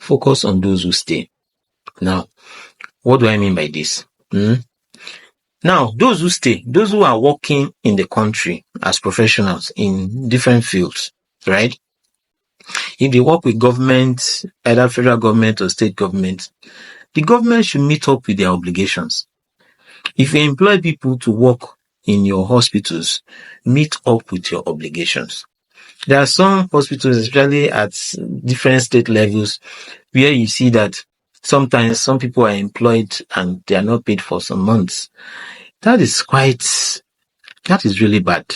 Focus on those who stay. Now, what do I mean by this? Now, those who stay, those who are working in the country as professionals in different fields, right? If they work with government, either federal government or state government, the government should meet up with their obligations. If you employ people to work in your hospitals, meet up with your obligations. There are some hospitals, especially at different state levels, where you see that sometimes some people are employed and they are not paid for some months. That is really bad.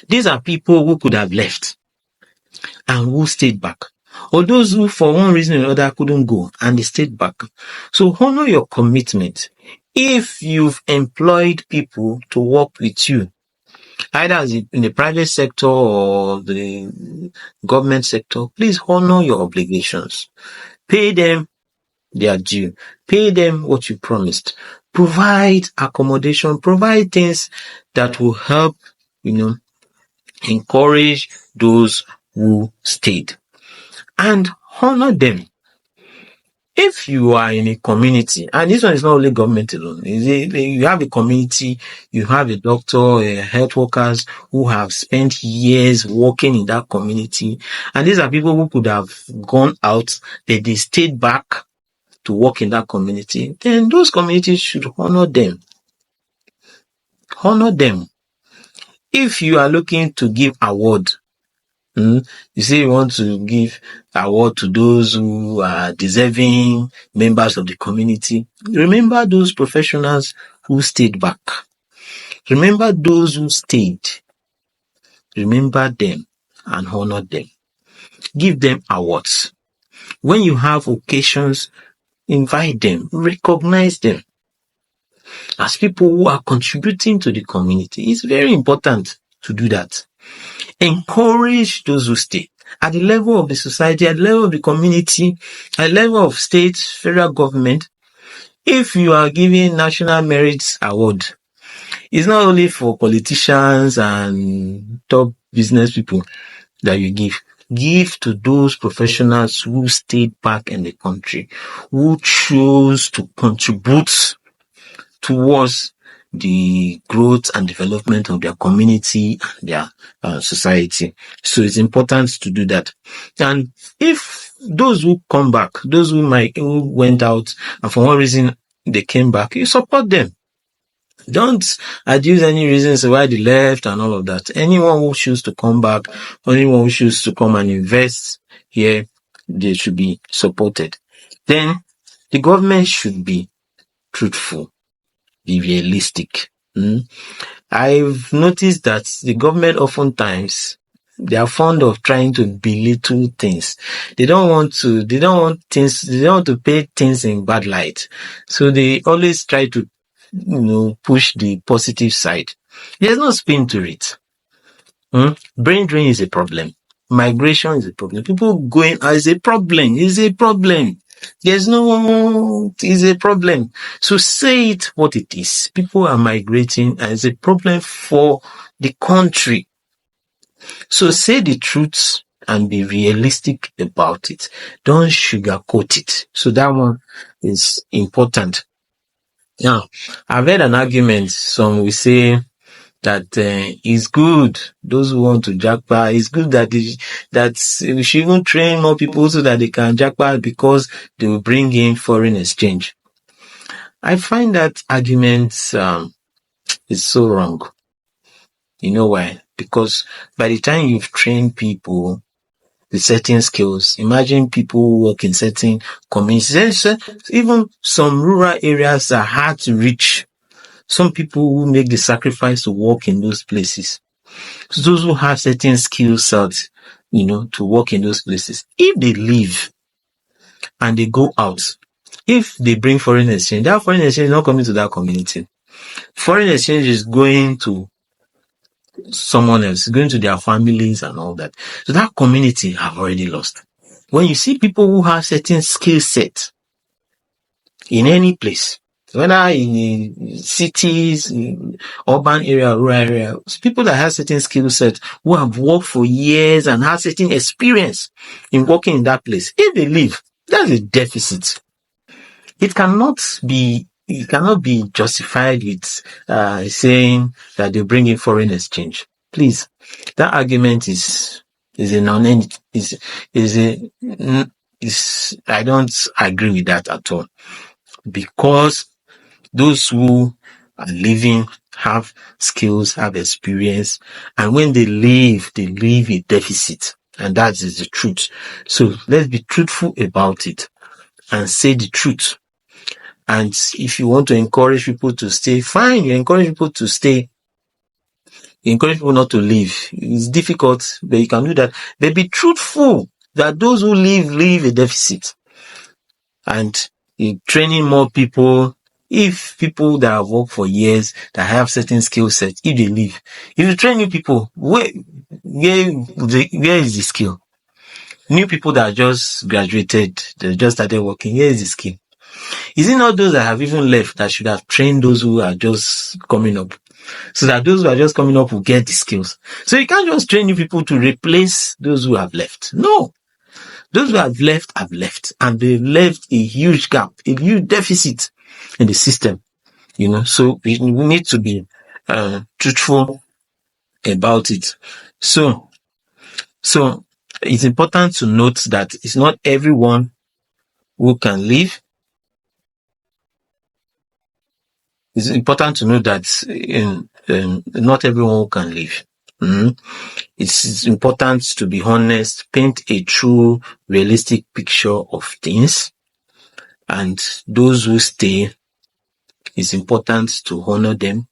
These are people who could have left and who stayed back, or those who for one reason or another couldn't go and they stayed back. So honor your commitment. If you've employed people to work with you, either as in the private sector or the government sector, please honor your obligations. Pay them their due. Pay them what you promised. Provide accommodation. Provide things that will help, encourage those who stayed. And honor them. If you are in a community, and this one is not only government alone, you have a community, you have a doctor, health workers who have spent years working in that community, and these are people who could have gone out, that they stayed back to work in that community, then those communities should honor them. Honor them. If you are looking to give award, you say you want to give award to those who are deserving members of the community, remember those professionals who stayed back. Remember those who stayed. Remember them and honor them. Give them awards. When you have occasions, invite them, recognize them as people who are contributing to the community. It's very important to do that. Encourage those who stay at the level of the society, at the level of the community, at the level of state, federal government. If you are giving National Merit Award, it's not only for politicians and top business people that you give. Give to those professionals who stayed back in the country, who chose to contribute towards the growth and development of their community and their society. So it's important to do that. And if those who come back, those who went out and for one reason they came back, you support them. Don't adduce any reasons why they left and all of that. Anyone who chooses to come back, anyone who chooses to come and invest here, they should be supported. Then the government should be truthful, be realistic. I've noticed that the government oftentimes, they are fond of trying to belittle things. They don't want to paint things in bad light. So they always try to, push the positive side. There's no spin to it. Brain drain is a problem. Migration is a problem. People going is a problem. It's a problem. It's a problem. So say it what it is. People are migrating and it's a problem for the country. So say the truth and be realistic about it. Don't sugarcoat it. So that one is important. Now, I've heard an argument. Some will say that it's good, those who want to JAPA, it's good that we should even train more people so that they can JAPA because they will bring in foreign exchange. I find that argument is so wrong. You know why? Because by the time you've trained people with certain skills, imagine people who work in certain communities, even some rural areas are hard to reach. Some people who make the sacrifice to work in those places. So those who have certain skill sets, to work in those places, if they leave and they go out, if they bring foreign exchange, that foreign exchange is not coming to that community. Foreign exchange is going to someone else, going to their families and all that. So that community have already lost. When you see people who have certain skill set in any place, whether in cities, in urban area, rural area, people that have certain skill sets who have worked for years and have certain experience in working in that place, if they leave, that's a deficit. It cannot be justified with saying that they bring in foreign exchange. Please, that argument is a non is I don't agree with that at all, because those who are living have skills, have experience, and when they leave a deficit, and that is the truth. So let's be truthful about it and say the truth. And if you want to encourage people to stay, fine, you encourage people to stay. You encourage people not to leave. It's difficult, but you can do that. But be truthful that those who leave a deficit. And in training more people, if people that have worked for years, that have certain skill sets, if they leave, if you train new people, where is the skill? New people that just graduated, they just started working, where is the skill? Is it not those that have even left that should have trained those who are just coming up, so that those who are just coming up will get the skills? So you can't just train new people to replace those who have left. No. Those who have left, and they've left a huge gap, a huge deficit in the system, so we need to be truthful about it. So it's important to note that it's not everyone who can leave. It's important to know that not everyone who can leave. It's important to be honest, paint a true, realistic picture of things. And those who stay, it's important to honor them.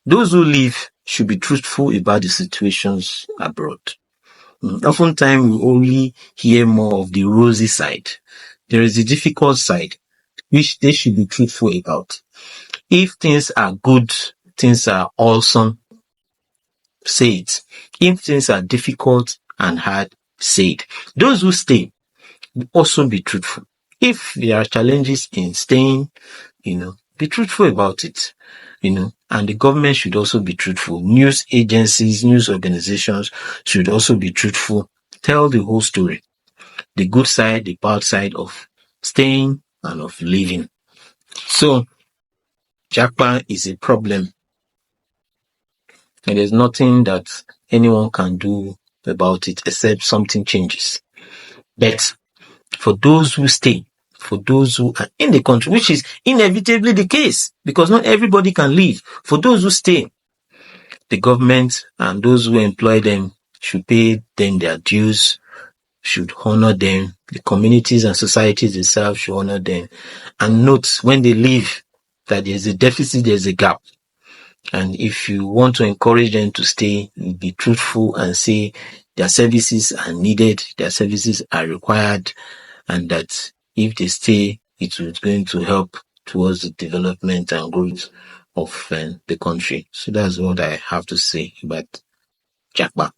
Those who leave should be truthful about the situations abroad. Oftentimes, we only hear more of the rosy side. There is a difficult side, which they should be truthful about. If things are good, things are awesome, say it. If things are difficult and hard, say it. Those who stay will also be truthful. If there are challenges in staying, be truthful about it, and the government should also be truthful. News agencies, news organizations should also be truthful. Tell the whole story, the good side, the bad side of staying and of leaving. So, JAPA is a problem, and there's nothing that anyone can do about it except something changes. But for those who stay, for those who are in the country, which is inevitably the case, because not everybody can leave. For those who stay, the government and those who employ them should pay them their dues, should honor them. The communities and societies themselves should honor them. And note, when they leave, that there's a deficit, there's a gap. And if you want to encourage them to stay, be truthful and say their services are needed, their services are required, and that if they stay, it is going to help towards the development and growth of the country. So that's what I have to say about JAPA.